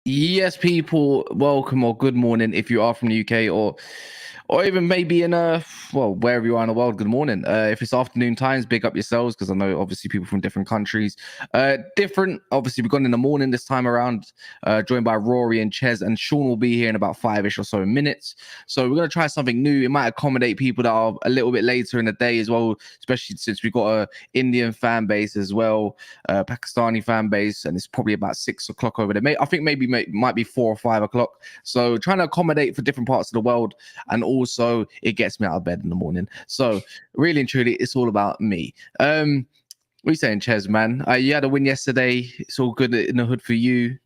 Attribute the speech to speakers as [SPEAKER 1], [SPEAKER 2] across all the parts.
[SPEAKER 1] Yes, people, welcome or good morning if you are from the UK or even maybe in wherever you are in the world, good morning. If it's afternoon times, big up yourselves, because I know obviously people from different countries, obviously we've gone in the morning this time around, joined by Rory and Ches, and Sean will be here in about 5ish or so minutes. So we're going to try something new. It might accommodate people that are a little bit later in the day as well, especially since we've got a Indian fan base as well, Pakistani fan base, and it's probably about 6 o'clock over there. I think maybe might be 4 or 5 o'clock. So trying to accommodate for different parts of the world, and also it gets me out of bed in the morning. So really and truly, it's all about me. What are you saying, Ches, man? You had a win yesterday. It's all good in the hood for you.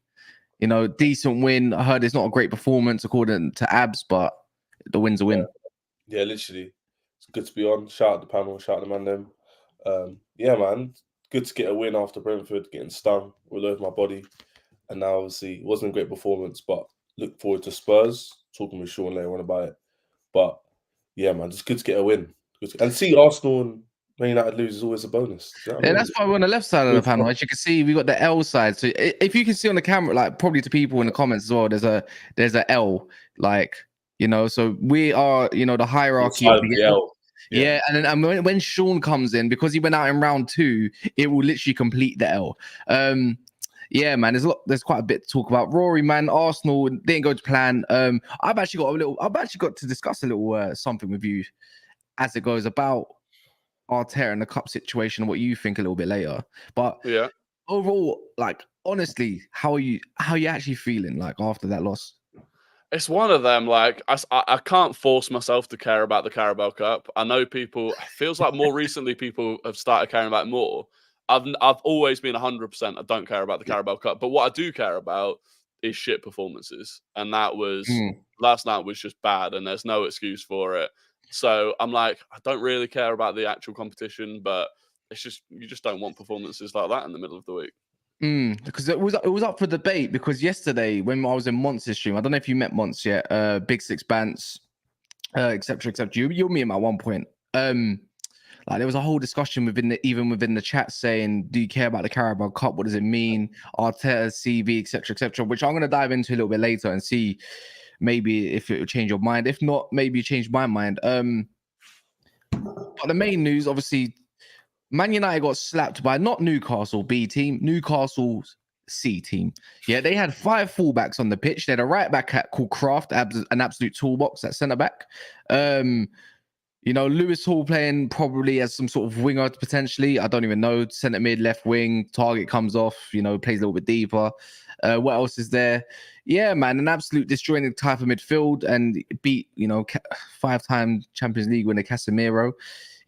[SPEAKER 1] You know, decent win. I heard it's not a great performance according to Abs, but the win's a win.
[SPEAKER 2] Yeah, literally. It's good to be on. Shout out the panel, shout out the man them. Yeah, man. Good to get a win after Brentford, getting stung all over my body. And now, obviously, it wasn't a great performance, but look forward to Spurs. Talking with Sean later on about it. But, yeah, man, just good to get a win. And see Arsenal and Man United lose is always a bonus. You know what I mean?
[SPEAKER 1] That's why we're on the left side of the panel. As you can see, we got the L side. So if you can see on the camera, like probably to people in the comments as well, there's a L, like, you know, so we are, you know, the hierarchy of the L. Yeah, and then when Sean comes in, because he went out in round 2, it will literally complete the L. Yeah, man, there's quite a bit to talk about. Rory, man, Arsenal didn't go to plan. I've actually got to discuss a little something with you as it goes about Arteta and the cup situation and what you think a little bit later. But
[SPEAKER 3] yeah,
[SPEAKER 1] overall, like, honestly, how are you actually feeling like after that loss?
[SPEAKER 3] It's one of them. Like, I can't force myself to care about the Carabao Cup. I know people. It feels like more recently people have started caring about it more. I've always been 100%. I don't care about the Carabao Cup, but what I do care about is shit performances, and that was last night was just bad, and there's no excuse for it. So I'm like, I don't really care about the actual competition, but it's just you just don't want performances like that in the middle of the week.
[SPEAKER 1] Because it was up for debate, because yesterday when I was in Monts's stream, I don't know if you met Monts yet, Big Six Bants, etc. You meet him at one point. Like, there was a whole discussion within the chat saying, do you care about the Carabao Cup? What does it mean? Arteta's CV, etc., which I'm going to dive into a little bit later and see maybe if it will change your mind. If not, maybe change my mind. But the main news, obviously, Man United got slapped by not Newcastle B team, Newcastle's C team. Yeah, they had 5 fullbacks on the pitch. They had a right back called Kraft, an absolute toolbox at centre back. You know, Lewis Hall playing probably as some sort of winger potentially. I don't even know. Centre mid, left wing, target comes off, you know, plays a little bit deeper. What else is there? Yeah, man, an absolute disjointed type of midfield, and beat, you know, 5-time Champions League winner Casemiro,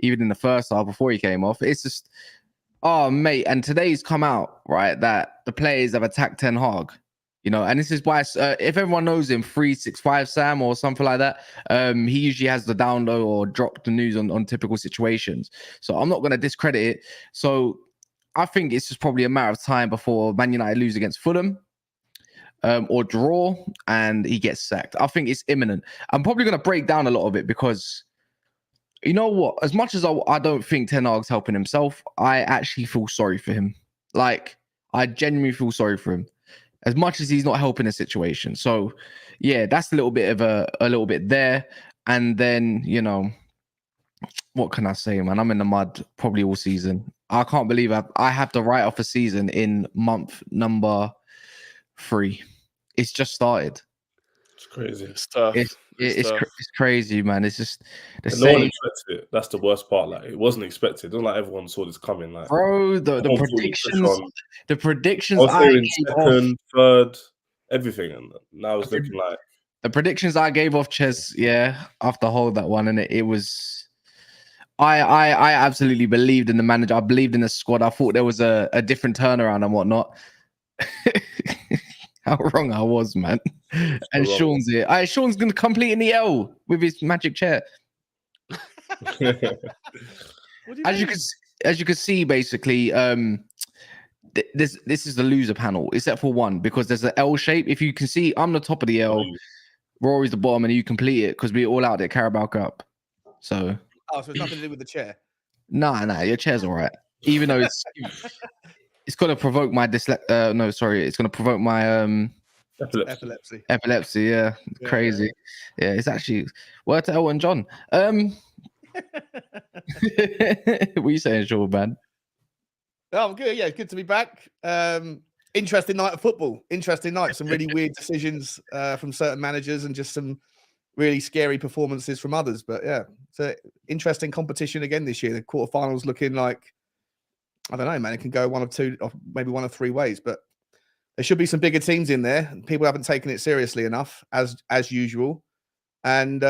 [SPEAKER 1] even in the first half before he came off. It's just, oh, mate. And today's come out, right, that the players have attacked Ten Hag. You know, and this is why, if everyone knows him, 365 Sam or something like that, he usually has the down low or drop the news on typical situations. So I'm not going to discredit it. So I think it's just probably a matter of time before Man United lose against Fulham or draw and he gets sacked. I think it's imminent. I'm probably going to break down a lot of it because, you know what, as much as I don't think Ten Hag's helping himself, I actually feel sorry for him. Like, I genuinely feel sorry for him, as much as he's not helping the situation. So, yeah, that's a little bit of a little bit there. And then, you know, what can I say, man? I'm in the mud probably all season. I can't believe I have to write off a season in month number 3. It's just started.
[SPEAKER 2] It's crazy.
[SPEAKER 3] It's tough.
[SPEAKER 1] It's crazy, man. It's just the
[SPEAKER 2] same. No one expected it. That's the worst part. Like, it wasn't expected. It wasn't like everyone saw this coming. Like,
[SPEAKER 1] bro, the predictions.
[SPEAKER 2] I was hearing second, third, everything, and now it's looking like
[SPEAKER 1] the predictions I gave off Ches. Yeah, after hold that one, and it was. I absolutely believed in the manager. I believed in the squad. I thought there was a different turnaround and whatnot. How wrong I was, man. And Sean's here. Sean's going to complete in the L with his magic chair.
[SPEAKER 4] What do you
[SPEAKER 1] As
[SPEAKER 4] mean?
[SPEAKER 1] you can see, basically, this is the loser panel, except for one, because there's an L shape. If you can see, I'm the top of the L, Rory's the bottom, and you complete it because we're all out there Carabao Cup. So
[SPEAKER 4] Oh, so it's nothing to do with the chair.
[SPEAKER 1] nah, your chair's all right. Even though it's gonna provoke my it's gonna provoke my
[SPEAKER 4] Epilepsy.
[SPEAKER 1] epilepsy. Yeah, crazy. Yeah, it's actually word to Elton John. What are you saying, Sean, man?
[SPEAKER 4] Oh, good. Yeah, good to be back. Interesting night of football. Interesting night. Some really weird decisions from certain managers and just some really scary performances from others. But yeah, it's an interesting competition again this year. The quarterfinals looking like, I don't know, man. It can go one of two, or maybe one of three ways. But there should be some bigger teams in there. People haven't taken it seriously enough, as usual. And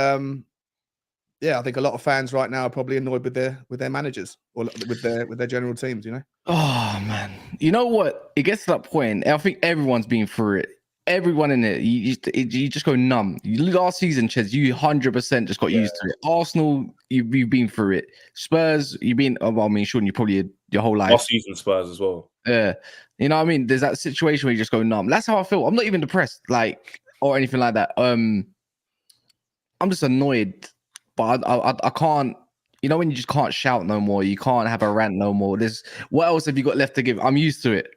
[SPEAKER 4] yeah, I think a lot of fans right now are probably annoyed with their managers or with their general teams. You know.
[SPEAKER 1] Oh man, you know what? It gets to that point. I think everyone's been through it. Everyone in it, you just go numb. Last season, Ches, you 100% just got used to it. Arsenal, you've been through it. Spurs, you've been. Well, I mean, Sean, you probably your whole life.
[SPEAKER 2] Last season Spurs as well.
[SPEAKER 1] Yeah, you know what I mean. There's that situation where you just go numb. That's how I feel. I'm not even depressed, like or anything like that. I'm just annoyed, but I can't. You know when you just can't shout no more, you can't have a rant no more. There's what else have you got left to give? I'm used to it.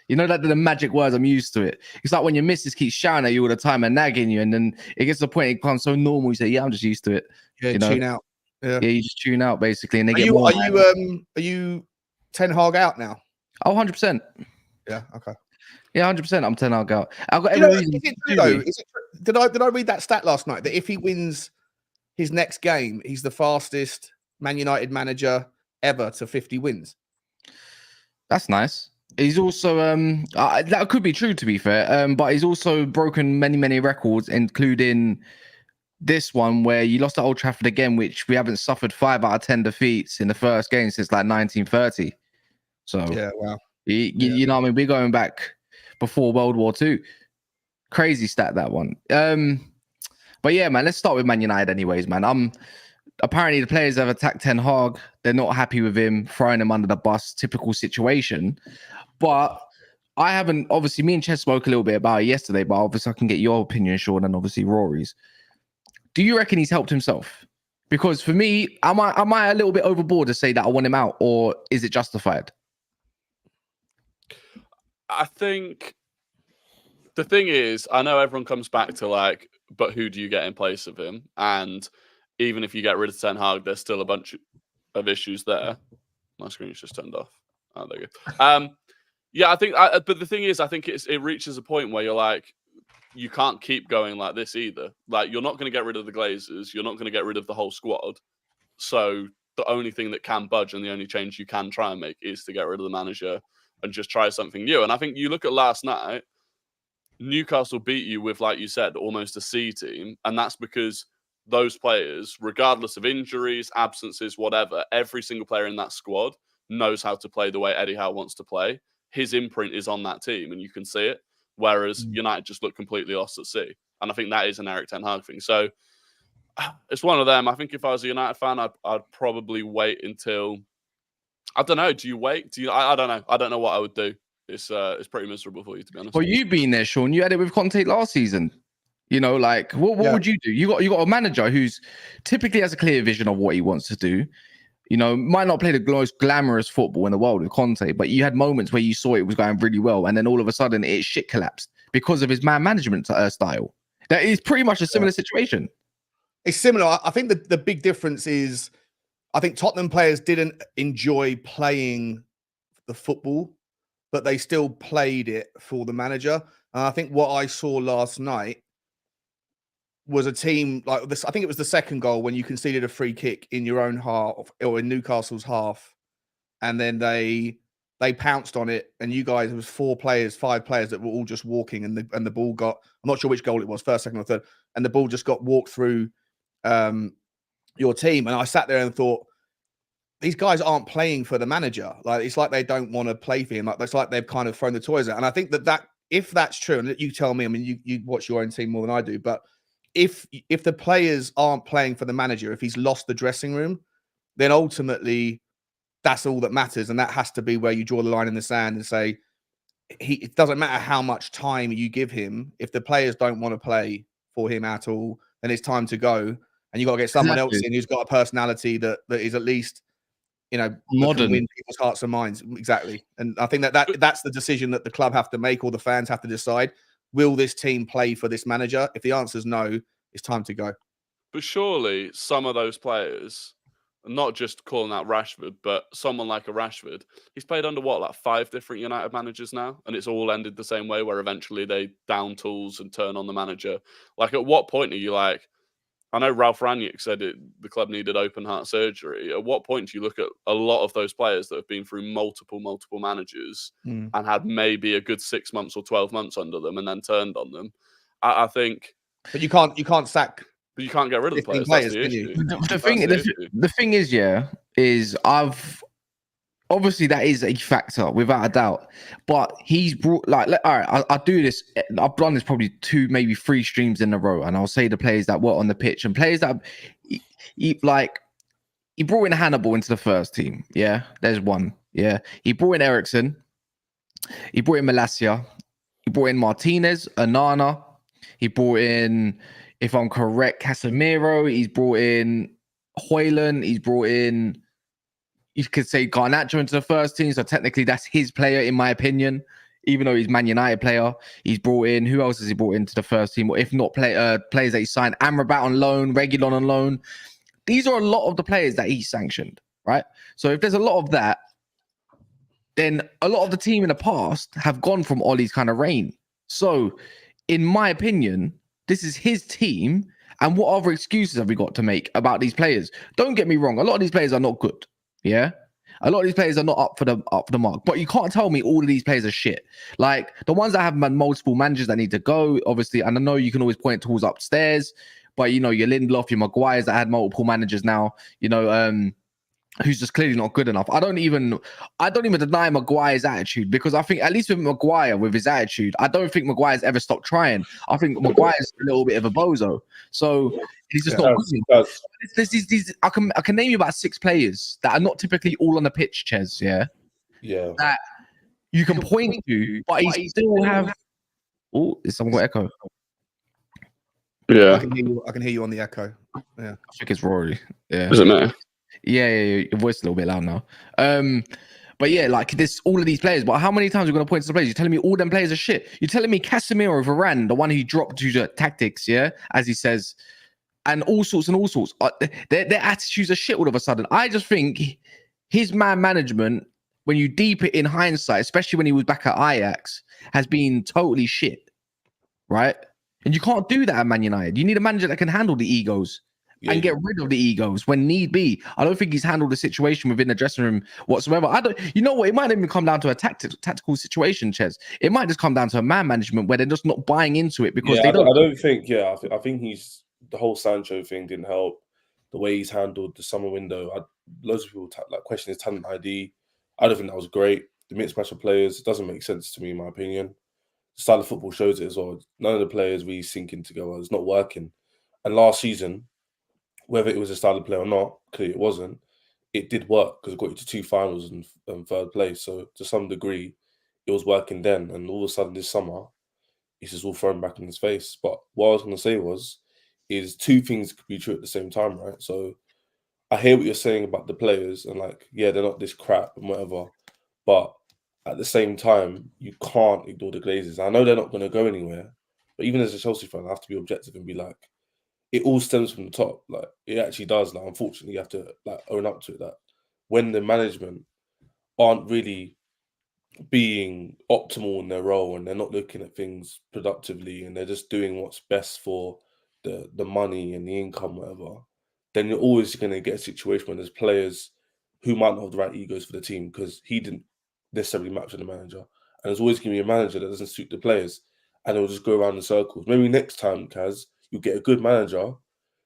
[SPEAKER 1] You know that the magic words, I'm used to it. It's like when your missus keeps shouting at you all the time and nagging you, and then it gets to the point it becomes so normal. You say, "Yeah, I'm just used to it."
[SPEAKER 4] Yeah,
[SPEAKER 1] you know?
[SPEAKER 4] tune out. Yeah,
[SPEAKER 1] you just tune out basically, and they
[SPEAKER 4] are
[SPEAKER 1] get
[SPEAKER 4] you,
[SPEAKER 1] more.
[SPEAKER 4] Are you Ten Hag out now?
[SPEAKER 1] Oh, 100%.
[SPEAKER 4] Yeah. Okay.
[SPEAKER 1] Yeah, 100%. I'm 10 Hag out. I've got
[SPEAKER 4] You know,
[SPEAKER 1] every
[SPEAKER 4] is
[SPEAKER 1] reason.
[SPEAKER 4] it true though? Is it true? Did I read that stat last night that if he wins his next game, he's the fastest Man United manager ever to 50 wins?
[SPEAKER 1] That's nice. He's also that could be true to be fair, but he's also broken many records, including this one where you lost at Old Trafford again, which we haven't suffered 5 out of 10 defeats in the first game since like 1930. So
[SPEAKER 4] yeah, wow.
[SPEAKER 1] You know what I mean? We're going back before World War II. Crazy stat, that one. But yeah, man, let's start with Man United anyways, man. Apparently the players have attacked Ten Hag. They're not happy with him, throwing him under the bus, typical situation. But I haven't, obviously, me and Ches spoke a little bit about it yesterday, but obviously I can get your opinion, Sean, and obviously Rory's. Do you reckon he's helped himself? Because for me, am I a little bit overboard to say that I want him out, or is it justified?
[SPEAKER 3] I think the thing is, I know everyone comes back to like, but who do you get in place of him? And even if you get rid of Ten Hag, there's still a bunch of issues there. My screen's just turned off. Oh, there you go. Yeah, I think. But the thing is, I think it reaches a point where you're like, you can't keep going like this either. Like, you're not going to get rid of the Glazers. You're not going to get rid of the whole squad. So the only thing that can budge and the only change you can try and make is to get rid of the manager and just try something new. And I think you look at last night, Newcastle beat you with, like you said, almost a C team. And that's because those players, regardless of injuries, absences, whatever, every single player in that squad knows how to play the way Eddie Howe wants to play. His imprint is on that team and you can see it. Whereas United just look completely lost at sea. And I think that is an Eric Ten Hag thing. So it's one of them. I think if I was a United fan, I'd probably wait until, I don't know. Do you wait? I don't know. I don't know what I would do. It's pretty miserable for you, to be honest.
[SPEAKER 1] Well, you've been there, Sean. You had it with Conte last season. You know, like what would you do? You got a manager who's typically has a clear vision of what he wants to do. You know, might not play the most glamorous football in the world with Conte, but you had moments where you saw it was going really well, and then all of a sudden it shit collapsed because of his man management style. That is pretty much a similar situation.
[SPEAKER 4] It's similar. I think the big difference is, I think Tottenham players didn't enjoy playing the football, but they still played it for the manager. And I think what I saw last night was a team like this. I think it was the second goal when you conceded a free kick in your own half or in Newcastle's half, and then they pounced on it. And you guys, it was 5 players that were all just walking, and the ball got. I'm not sure which goal it was, first, second, or third, and the ball just got walked through your team. And I sat there and thought, these guys aren't playing for the manager. Like, it's like they don't want to play for him. Like, it's like they've kind of thrown the toys out. And I think that if that's true, and you tell me, I mean, you watch your own team more than I do, but if the players aren't playing for the manager, if he's lost the dressing room, then ultimately that's all that matters. And that has to be where you draw the line in the sand and say, it doesn't matter how much time you give him. If the players don't want to play for him at all, then it's time to go. And you got to get someone else in who's got a personality that is at least,
[SPEAKER 1] modern,
[SPEAKER 4] can win people's hearts and minds. Exactly. And I think that's the decision that the club have to make, or the fans have to decide. Will this team play for this manager? If the answer is no, it's time to go.
[SPEAKER 3] But surely some of those players, not just calling out Rashford, but someone like a Rashford, he's played under like 5 different United managers now, and it's all ended the same way, where eventually they down tools and turn on the manager. Like, at what point are you like, I know Ralph Rangnick said the club needed open heart surgery. At what point do you look at a lot of those players that have been through multiple managers and had maybe a good 6 months or 12 months under them and then turned on them? I think.
[SPEAKER 4] But you can't sack.
[SPEAKER 3] But you can't get rid of the players. That's the issue.
[SPEAKER 1] The thing is, I've obviously that is a factor without a doubt. But he's brought all right. I do this. I've done this probably 2, maybe 3 streams in a row, and I'll say the players that were on the pitch and players that he brought in Hannibal into the first team. Yeah, there's one. Yeah, he brought in Ericsson. He brought in Malacia. He brought in Martinez, Anana. He brought in, if I'm correct, Casemiro. He's brought in Højlund. He's brought in, you could say, Garnacho into the first team. So technically that's his player, in my opinion, even though he's Man United player. He's brought in, who else has he brought into the first team? Or if not players that he signed, Amrabat on loan, Reguilon on loan. These are a lot of the players that he sanctioned, right? So if there's a lot of that, then a lot of the team in the past have gone from Ollie's kind of reign. So in my opinion, this is his team. And what other excuses have we got to make about these players? Don't get me wrong. A lot of these players are not good. Yeah. A lot of these players are not up for the mark. But you can't tell me all of these players are shit. Like the ones that have multiple managers that need to go, obviously. And I know you can always point towards upstairs, but your Lindelof, your Maguires that had multiple managers now, who's just clearly not good enough. I don't even deny Maguire's attitude, because I think, at least with Maguire, with his attitude, I don't think Maguire's ever stopped trying. I think Maguire's a little bit of a bozo. So he's just not good. These, I can name you about 6 players that are not typically all on the pitch, Ches, yeah?
[SPEAKER 2] Yeah.
[SPEAKER 1] That you can point to, but he still have... Oh, is someone got echo?
[SPEAKER 3] Yeah.
[SPEAKER 4] I can hear you on the echo. Yeah.
[SPEAKER 1] I think it's Rory. Yeah.
[SPEAKER 3] Is it me?
[SPEAKER 1] Yeah, your voice is a little bit loud now. But yeah, like this, all of these players. But how many times are we going to point to the players? You're telling me all them players are shit. You're telling me Casemiro, Varane, the one who dropped due to tactics, yeah, as he says, and all sorts. Their attitudes are shit all of a sudden. I just think his man management, when you deep it in hindsight, especially when he was back at Ajax, has been totally shit, right? And you can't do that at Man United. You need a manager that can handle the egos. Yeah, and get rid of the egos when need be. I don't think he's handled the situation within the dressing room whatsoever. You know what? It might even come down to a tactical situation, Ches. It might just come down to a man management where they're just not buying into it because they don't.
[SPEAKER 2] I don't think. Yeah, I think he's the whole Sancho thing didn't help. The way he's handled the summer window. Loads of people question his talent ID. I don't think that was great. The mixed match of players, it doesn't make sense to me, in my opinion. The style of football shows it as well. None of the players really syncing together. It's not working. And last season, whether it was a style of play or not, clearly it wasn't, it did work because it got you to 2 finals and 3rd place. So to some degree, it was working then. And all of a sudden this summer, it's just all thrown back in his face. But what I was going to say is 2 things could be true at the same time, right? So I hear what you're saying about the players and they're not this crap and whatever. But at the same time, you can't ignore the Glazers. I know they're not going to go anywhere. But even as a Chelsea fan, I have to be objective and be like, it all stems from the top. It actually does. Unfortunately, you have to own up to it. That when the management aren't really being optimal in their role and they're not looking at things productively and they're just doing what's best for the money and the income, whatever, then you're always going to get a situation where there's players who might not have the right egos for the team because he didn't necessarily match with the manager. And there's always going to be a manager that doesn't suit the players and it'll just go around in circles. Maybe next time, Kaz, you'll get a good manager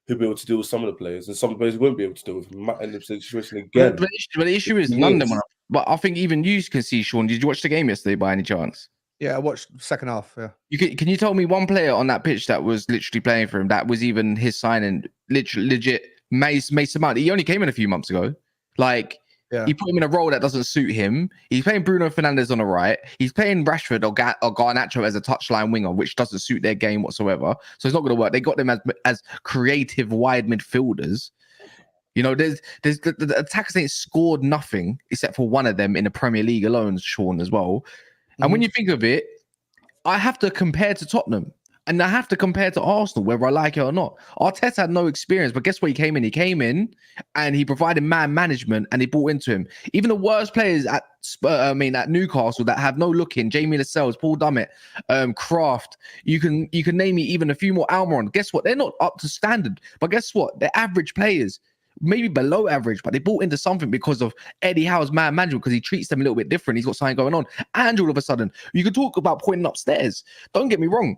[SPEAKER 2] who'll be able to deal with some of the players, and some players won't be able to deal with him. Might end up in the situation again.
[SPEAKER 1] But the issue is London. But I think even you can see, Sean. Did you watch the game yesterday by any chance?
[SPEAKER 4] Yeah, I watched second half. Yeah.
[SPEAKER 1] Can you tell me one player on that pitch that was literally playing for him that was even his signing? Legit Mason Mount. He only came in a few months ago. Like,
[SPEAKER 4] Yeah.
[SPEAKER 1] he put him in a role that doesn't suit him. He's playing Bruno Fernandes on the right. He's playing Rashford or Garnacho as a touchline winger, which doesn't suit their game whatsoever. So it's not going to work. They got them as creative wide midfielders. You know, the attackers ain't scored nothing except for one of them in the Premier League alone, Sean, as well. And when you think of it, I have to compare to Tottenham. And I have to compare to Arsenal, whether I like it or not. Arteta had no experience, but guess what? He came in and he provided man management and he bought into him. Even the worst players at Newcastle that have no look in, Jamie Lascelles, Paul Dummett, Kraft, you can name me even a few more, Almiron. Guess what? They're not up to standard, but guess what? They're average players, maybe below average, but they bought into something because of Eddie Howe's man management, because he treats them a little bit different. He's got something going on. And all of a sudden, you can talk about pointing upstairs. Don't get me wrong.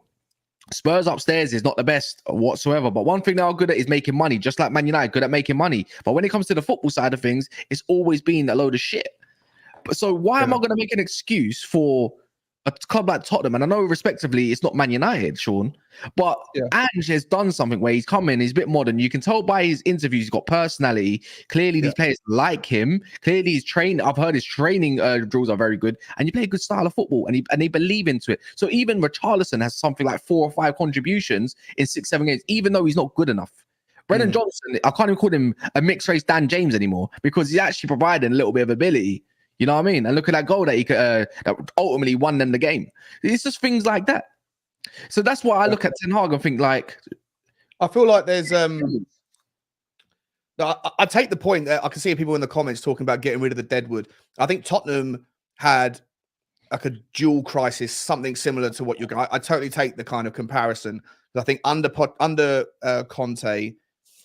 [SPEAKER 1] Spurs upstairs is not the best whatsoever, but one thing they are good at is making money, just like Man United, good at making money. But when it comes to the football side of things, it's always been a load of shit. So why am I going to make an excuse for a club like Tottenham? And I know respectively it's not Man United, Sean, but Ange has done something where he's come in, he's a bit modern. You can tell by his interviews, he's got personality. Clearly these players like him. Clearly he's trained. I've heard his training drills are very good, and you play a good style of football, and they believe into it. So even Richarlison has something like 4 or 5 contributions in 6-7 games, even though he's not good enough. Brennan Johnson, I can't even call him a mixed race Dan James anymore, because he's actually providing a little bit of ability. You know what I mean? And look at that goal that he that ultimately won them the game. It's just things like that. So that's why I look at Ten Hag and think, like,
[SPEAKER 4] I feel like there's I take the point that I can see people in the comments talking about getting rid of the deadwood. I think Tottenham had like a dual crisis, something similar to what you're going. I totally take the kind of comparison. I think under Conte,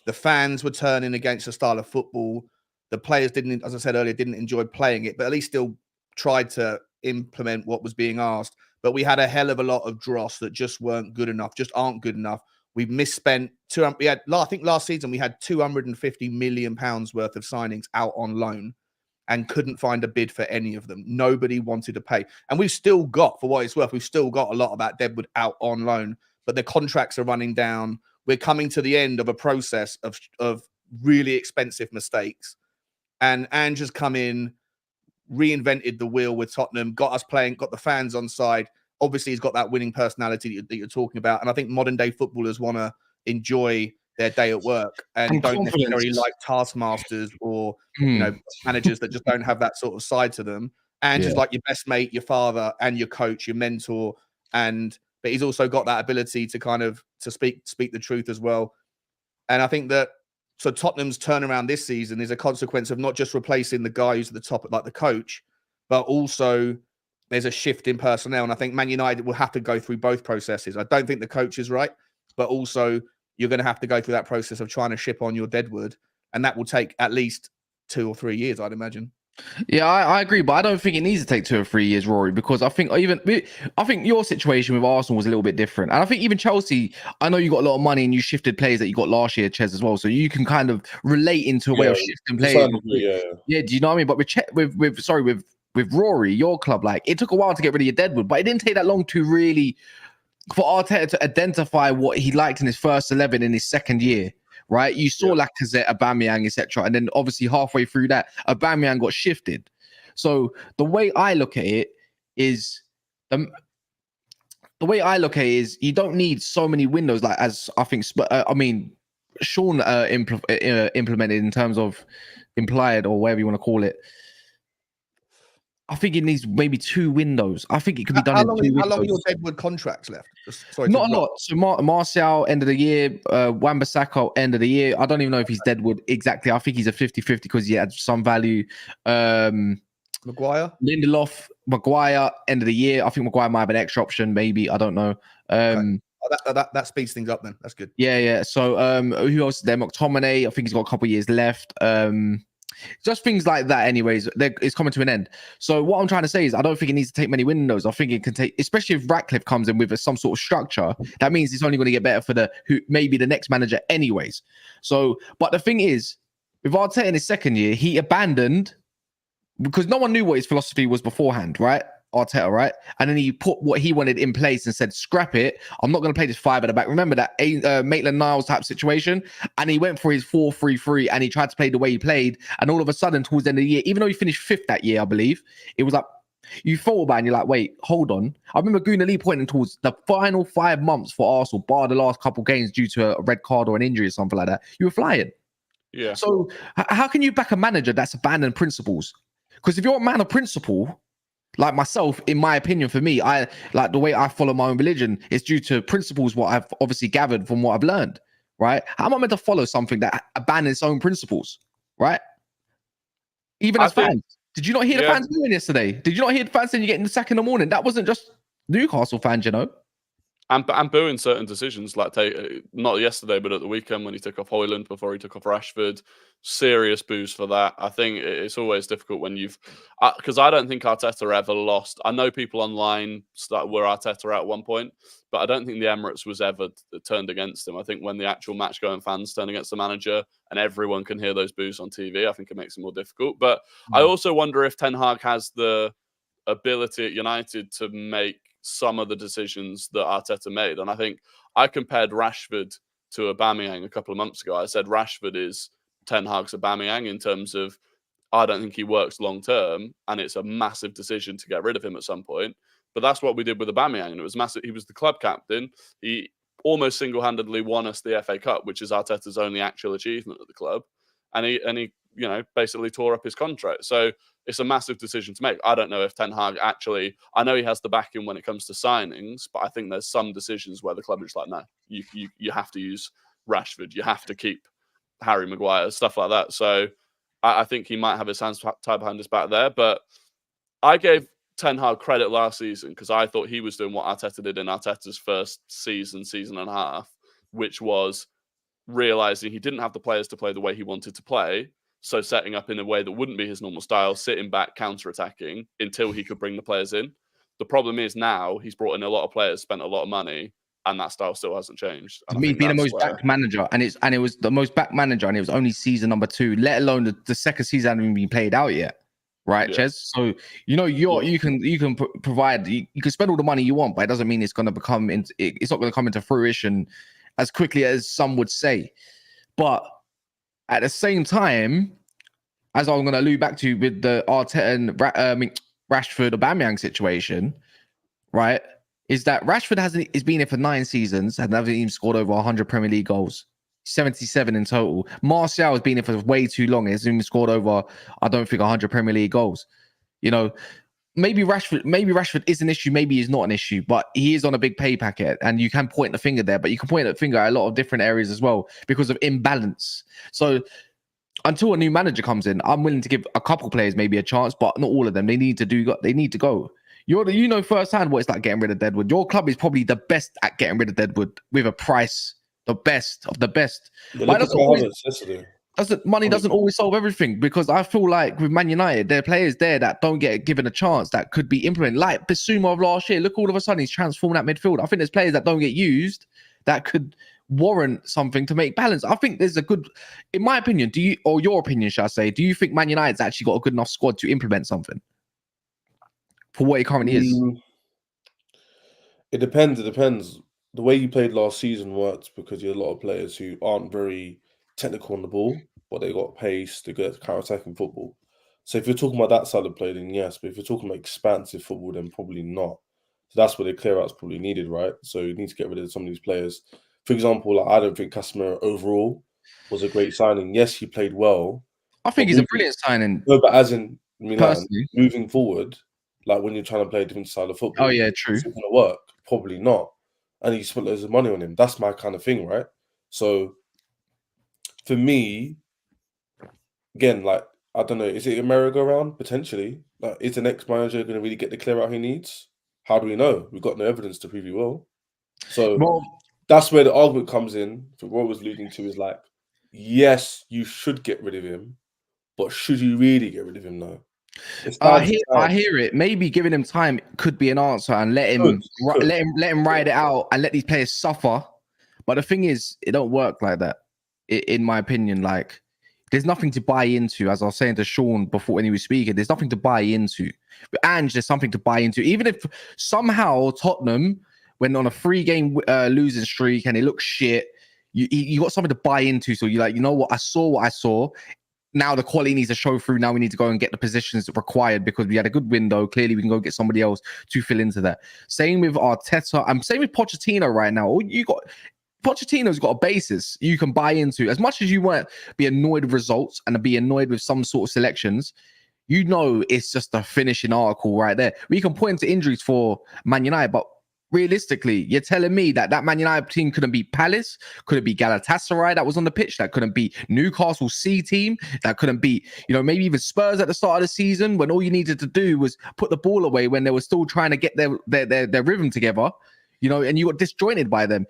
[SPEAKER 4] the fans were turning against the style of football. The players didn't, as I said earlier, didn't enjoy playing it, but at least still tried to implement what was being asked. But we had a hell of a lot of dross that just weren't good enough, just aren't good enough. We misspent I think last season we had £250 million worth of signings out on loan and couldn't find a bid for any of them. Nobody wanted to pay. And we've still got, for what it's worth, we've still got a lot of that deadwood out on loan, but the contracts are running down. We're coming to the end of a process of really expensive mistakes. And Ange has come in, reinvented the wheel with Tottenham, got us playing, got the fans on side. Obviously, he's got that winning personality that you're talking about. And I think modern day footballers want to enjoy their day at work and don't necessarily like taskmasters or managers that just don't have that sort of side to them. Ange is like your best mate, your father, and your coach, your mentor. But he's also got that ability to kind of to speak the truth as well. And I think that so Tottenham's turnaround this season is a consequence of not just replacing the guy who's at the top, like the coach, but also there's a shift in personnel. And I think Man United will have to go through both processes. I don't think the coach is right, but also you're going to have to go through that process of trying to ship on your deadwood. And that will take at least 2 or 3 years, I'd imagine.
[SPEAKER 1] Yeah, I agree, but I don't think it needs to take 2 or 3 years, Rory, because I think your situation with Arsenal was a little bit different. And I think even Chelsea, I know you got a lot of money and you shifted players that you got last year, Ches, as well. So you can kind of relate into a way of shifting players. Yeah, do you know what I mean? But with Rory, your club, like, it took a while to get rid of your deadwood, but it didn't take that long to really, for Arteta to identify what he liked in his first 11 in his second year. Right, you saw Lacazette, Aubameyang, etc., and then obviously halfway through that, Aubameyang got shifted. So the way I look at it is, you don't need so many windows, like as I think. Sean implemented in terms of implied or whatever you want to call it. I think it needs maybe 2 windows. I think it could be done in 2 windows.
[SPEAKER 4] How long are your deadwood contracts left?
[SPEAKER 1] Not a lot. So Martial, end of the year. Wan-Bissaka, end of the year. I don't even know if he's deadwood exactly. I think he's a 50-50 because he had some value.
[SPEAKER 4] Maguire?
[SPEAKER 1] Lindelof, Maguire, end of the year. I think Maguire might have an extra option, maybe. I don't know.
[SPEAKER 4] That speeds things up then. That's good.
[SPEAKER 1] Yeah. So who else is there? McTominay, I think he's got a couple of years left. Just things like that. Anyways, it's coming to an end. So what I'm trying to say is I don't think it needs to take many windows. I think it can take, especially if Ratcliffe comes in with some sort of structure, that means it's only going to get better for maybe the next manager anyways. So, but the thing is, with Arteta in his second year, he abandoned, because no one knew what his philosophy was beforehand, right? Arteta, right? And then he put what he wanted in place and said, scrap it. I'm not going to play this 5 at the back. Remember that Maitland-Niles type situation? And he went for his 4-3-3 and he tried to play the way he played. And all of a sudden, towards the end of the year, even though he finished 5th that year, I believe, it was like, you thought about it and you're like, wait, hold on. I remember Gunnar Lee pointing towards the final 5 months for Arsenal, bar the last couple games due to a red card or an injury or something like that. You were flying.
[SPEAKER 3] Yeah.
[SPEAKER 1] So how can you back a manager that's abandoned principles? Because if you're a man of principle, like myself, in my opinion, for me, I like the way I follow my own religion is due to principles, what I've obviously gathered from what I've learned, right? How am I meant to follow something that abandons its own principles, right? Even as fans. Did you not hear the fans doing yesterday? Did you not hear the fans saying you're getting the sack in the morning? That wasn't just Newcastle fans, you know?
[SPEAKER 3] And booing certain decisions, like not yesterday, but at the weekend when he took off Højlund before he took off Rashford. Serious boos for that. I think it's always difficult when you've... Because I don't think Arteta ever lost. I know people online were Arteta at one point, but I don't think the Emirates was ever turned against him. I think when the actual match-going fans turn against the manager and everyone can hear those boos on TV, I think it makes it more difficult. But I also wonder if Ten Hag has the ability at United to make some of the decisions that Arteta made. And I think I compared Rashford to Aubameyang a couple of months ago. I said Rashford is Ten Hag's Aubameyang in terms of I don't think he works long term and it's a massive decision to get rid of him at some point. But that's what we did with Aubameyang, and it was massive. He was the club captain. He almost single-handedly won us the FA Cup, which is Arteta's only actual achievement at the club. And he you know, basically tore up his contract. So it's a massive decision to make. I don't know if Ten Hag actually, I know he has the backing when it comes to signings, but I think there's some decisions where the club is like, no, you have to use Rashford. You have to keep Harry Maguire, stuff like that. So I think he might have his hands tied behind his back there. But I gave Ten Hag credit last season because I thought he was doing what Arteta did in Arteta's first season and a half, which was realizing he didn't have the players to play the way he wanted to play. So setting up in a way that wouldn't be his normal style, sitting back, counter-attacking until he could bring the players in. The problem is now he's brought in a lot of players, spent a lot of money, and that style still hasn't changed.
[SPEAKER 1] To me, being the most backed manager, and it was the most backed manager, and it was only season number 2, let alone the second season hadn't even been played out yet, right, Ches? So you know you can provide, you can spend all the money you want, but it doesn't mean it's going to become it's not going to come into fruition as quickly as some would say. But at the same time, as I'm going to allude back to with the Arteta and Rashford Aubameyang situation, right, is that Rashford has been here for 9 seasons and hasn't even scored over 100 Premier League goals, 77 in total. Martial has been here for way too long. He hasn't even scored over, I don't think, 100 Premier League goals. You know, maybe Rashford is an issue, maybe he's not an issue, but he is on a big pay packet, and you can point the finger there, but you can point the finger at a lot of different areas as well because of imbalance. So until a new manager comes in, I'm willing to give a couple players maybe a chance, but not all of them. They need to go. You know firsthand what it's like getting rid of Deadwood. Your club is probably the best at getting rid of Deadwood with a price, the best of the best. But money doesn't always solve everything, because I feel like with Man United, there are players there that don't get given a chance that could be implemented. Like Bissouma of last year, look, all of a sudden he's transforming that midfield. I think there's players that don't get used that could warrant something to make balance. I think there's a good, in my opinion, your opinion, shall I say, do you think Man United's actually got a good enough squad to implement something for what it currently is?
[SPEAKER 2] It depends. The way you played last season worked because you had a lot of players who aren't very technical on the ball, but they got pace, they got counter-attacking football. So if you're talking about that side of play, then yes. But if you're talking about expansive football, then probably not. So that's where the clear-out's probably needed, right? So you need to get rid of some of these players. For example, like, I don't think Casemiro overall was a great signing. Yes, he played well.
[SPEAKER 1] I think he's a brilliant signing.
[SPEAKER 2] No, but as in Milan, moving forward, like when you're trying to play a different style of football,
[SPEAKER 1] oh yeah, true,
[SPEAKER 2] is it going to work? Probably not. And he spent loads of money on him. That's my kind of thing, right? So for me, again, like, I don't know, is it a merry-go-round? Potentially. Like, is the next manager going to really get the clear out he needs? How do we know? We've got no evidence to prove he will. So that's where the argument comes in. For what I was alluding to is like, yes, you should get rid of him, but should you really get rid of him now?
[SPEAKER 1] I hear it. Maybe giving him time could be an answer, and let him ride it out and let these players suffer. But the thing is, it don't work like that. In my opinion, like, There's nothing to buy into, as I was saying to Sean before when he was speaking. There's nothing to buy into. But Ange, there's something to buy into. Even if somehow Tottenham went on a 3-game losing streak and it looks shit, you got something to buy into. So you're like, you know what? I saw. Now the quality needs to show through. Now we need to go and get the positions required because we had a good window. Clearly, we can go get somebody else to fill into that. Same with Arteta. I'm saying with Pochettino right now. Pochettino's got a basis you can buy into. As much as you want to be annoyed with results and be annoyed with some sort of selections, you know it's just a finishing article right there. We can point to injuries for Man United, but realistically, you're telling me that Man United team couldn't beat Palace, couldn't beat Galatasaray that was on the pitch, that couldn't beat Newcastle C team, that couldn't beat, maybe even Spurs at the start of the season when all you needed to do was put the ball away when they were still trying to get their rhythm together. And you got disjointed by them.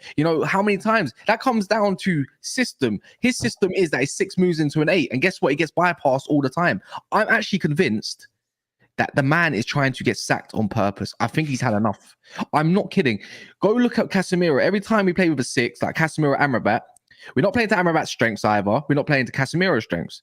[SPEAKER 1] How many times? That comes down to system. His system is that 6 moves into an 8. And guess what? It gets bypassed all the time. I'm actually convinced that the man is trying to get sacked on purpose. I think he's had enough. I'm not kidding. Go look at Casemiro. Every time we play with a 6, like Casemiro, Amrabat, we're not playing to Amrabat's strengths either. We're not playing to Casemiro's strengths.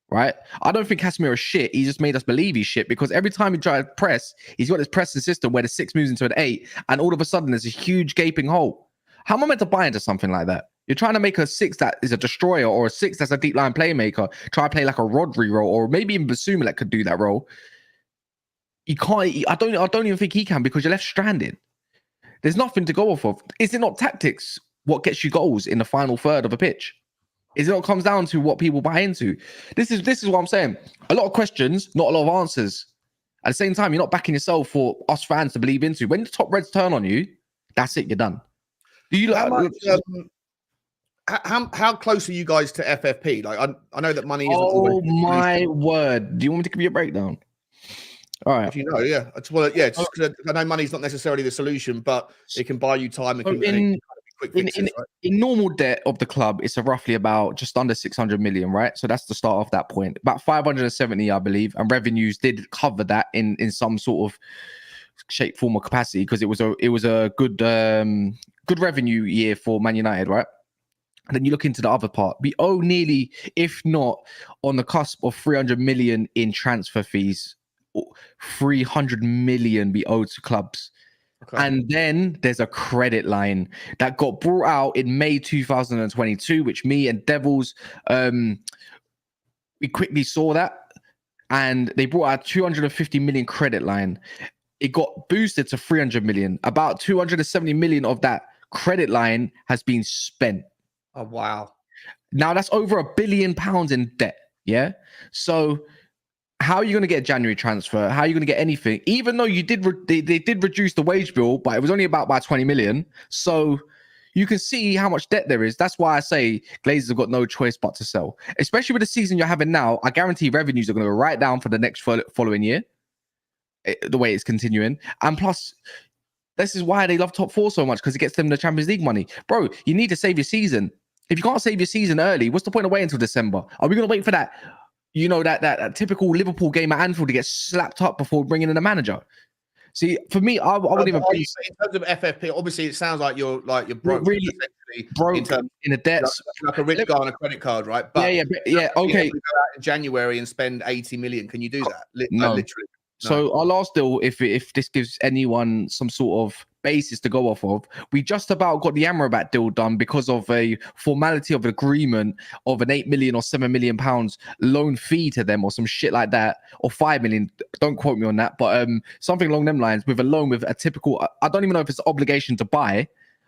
[SPEAKER 1] Right? I don't think Casemiro's shit. He just made us believe he's shit because every time he tries to press, he's got this pressing system where the 6 moves into an 8 and all of a sudden there's a huge gaping hole. How am I meant to buy into something like that? You're trying to make a 6 that is a destroyer or a 6 that's a deep line playmaker, try to play like a Rodri role or maybe even Basuma that could do that role. You can't, I don't even think he can because you're left stranded. There's nothing to go off of. Is it not tactics what gets you goals in the final third of a pitch? Is it not comes down to what people buy into? This is what I'm saying. A lot of questions, not a lot of answers. At the same time, you're not backing yourself for us fans to believe into. When the top reds turn on you, that's it. You're done. Do you
[SPEAKER 4] how close are you guys to FFP? Like I know that money isn't.
[SPEAKER 1] Oh my word! Do you want me to give you a breakdown? All right.
[SPEAKER 4] If you know, yeah. I just want to, just because I know money's not necessarily the solution, but it can buy you time. In
[SPEAKER 1] normal debt of the club, it's roughly about just under 600 million, right? So that's the start of that point. About 570, I believe, and revenues did cover that in some sort of shape, form, or capacity because it was a good revenue year for Man United, right? And then you look into the other part. We owe nearly, if not on the cusp of 300 million in transfer fees. 300 million we owe to clubs. Okay. And then there's a credit line that got brought out in May 2022, which me and Devils, we quickly saw that. And they brought out 250 million credit line. It got boosted to 300 million. About 270 million of that credit line has been spent.
[SPEAKER 4] Oh, wow.
[SPEAKER 1] Now that's over £1 billion in debt. Yeah. So how are you going to get a January transfer? How are you going to get anything? Even though they did reduce the wage bill, but it was only about by 20 million. So you can see how much debt there is. That's why I say Glazers have got no choice but to sell. Especially with the season you're having now, I guarantee revenues are going to go right down for the next following year, the way it's continuing. And plus, this is why they love top 4 so much because it gets them the Champions League money. Bro, you need to save your season. If you can't save your season early, what's the point of waiting until December? Are we going to wait for that? That typical Liverpool game at Anfield to get slapped up before bringing in a manager. See, for me, I wouldn't even.
[SPEAKER 4] In terms of FFP, obviously, it sounds like you're broke,
[SPEAKER 1] really broke in the debts,
[SPEAKER 4] like a rich guy on a credit card, right?
[SPEAKER 1] But yeah. Okay.
[SPEAKER 4] Go out in January and spend 80 million. Can you do that?
[SPEAKER 1] No.
[SPEAKER 4] Literally. No.
[SPEAKER 1] So our last deal, if this gives anyone some sort of basis to go off of, we just about got the Amrabat deal done because of a formality of agreement of an 8 million or 7 million pounds loan fee to them or some shit like that, or 5 million. Don't quote me on that, but something along them lines with a loan with a typical. I don't even know if it's an obligation to buy.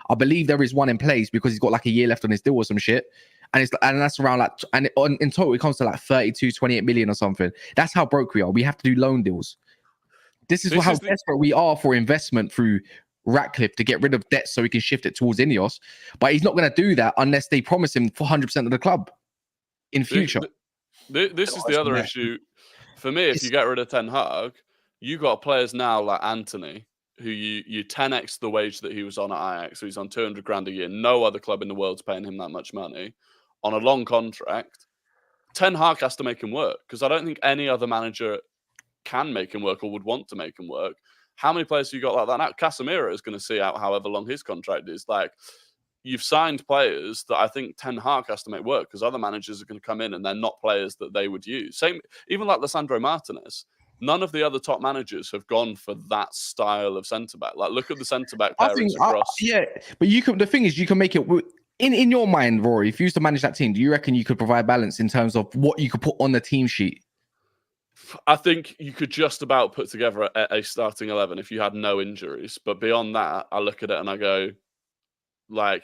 [SPEAKER 1] I believe there is one in place because he's got like a year left on his deal or some shit. And that's around like, in total, it comes to like 28 million or something. That's how broke we are. We have to do loan deals. This is how desperate we are for investment through Ratcliffe to get rid of debt so we can shift it towards Ineos. But he's not going to do that unless they promise him 100% of the club in future.
[SPEAKER 3] This is the other issue. For me, if you get rid of Ten Hag, you got players now like Anthony, who you 10x the wage that he was on at Ajax. So he's on 200 grand a year. No other club in the world's paying him that much money on a long contract. Ten Hag has to make him work because I don't think any other manager can make him work or would want to make him work. How many players have you got like that now? Casemiro is going to see out however long his contract is. Like, you've signed players that I think Ten Hag has to make work because other managers are going to come in and they're not players that they would use. Same, even like Lisandro Martinez. None of the other top managers have gone for that style of centre back. Like, look at the centre back pairings across.
[SPEAKER 1] Yeah, but you can. The thing is, you can make it in your mind, Rory. If you used to manage that team, do you reckon you could provide balance in terms of what you could put on the team sheet?
[SPEAKER 3] I think you could just about put together a starting 11 if you had no injuries. But beyond that, I look at it and I go, like,